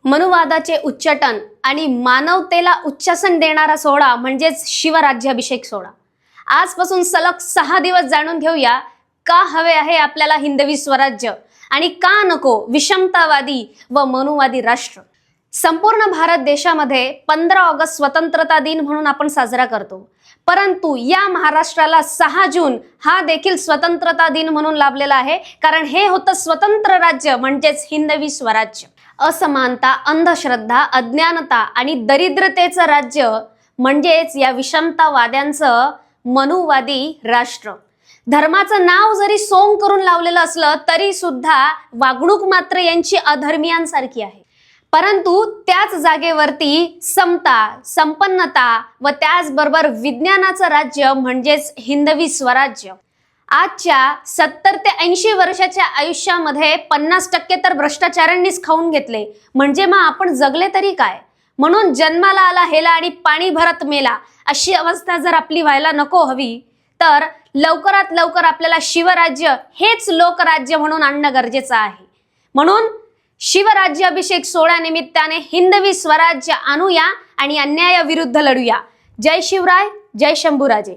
मनुवादाचे उच्चाटन आणि मानवतेला उच्चासन देणारा सोहळा म्हणजेच शिवराज्याभिषेक सोहळा। आजपासून सलग 6 दिवस जाणून घेऊया का हवे आहे आपल्याला हिंदवी स्वराज्य आणि का नको विषमतावादी व मनुवादी राष्ट्र। संपूर्ण भारत देशामध्ये 15 ऑगस्ट स्वतंत्रता दिन म्हणून आपण साजरा करतो, परंतु या महाराष्ट्राला 6 जून हा देखील स्वतंत्रता दिन म्हणून लाभलेला आहे, कारण हे होतं स्वतंत्र राज्य म्हणजेच हिंदवी स्वराज्य। असमानता, अंधश्रद्धा, अज्ञानता आणि दरिद्रतेचं राज्य म्हणजेच या विषमतावाद्यांचं मनुवादी राष्ट्र। धर्माचं नाव जरी सोंग करून लावलेलं असलं तरी सुद्धा वागणूक मात्र यांची अधर्मियांसारखी आहे, परंतु त्याच जागेवरती समता, संपन्नता व त्याचबरोबर विज्ञानाचं राज्य म्हणजेच हिंदवी स्वराज्य। आजच्या 70 ते 80 वर्षाच्या आयुष्यामध्ये 50% तर भ्रष्टाचारांनीच खाऊन घेतले, म्हणजे मग आपण जगले तरी काय। म्हणून जन्माला आला हेला आणि पाणी भरत मेला अशी अवस्था जर आपली व्हायला नको हवी, तर लवकरात लवकर आपल्याला शिवराज्य हेच लोकराज्य म्हणून आणणं गरजेचं आहे। म्हणून शिवराज्याभिषेक सोहळ्यानिमित्ताने हिंदवी स्वराज्य आणूया आणि अन्यायाविरुद्ध लढूया। जय शिवराय, जय शंभूराजे।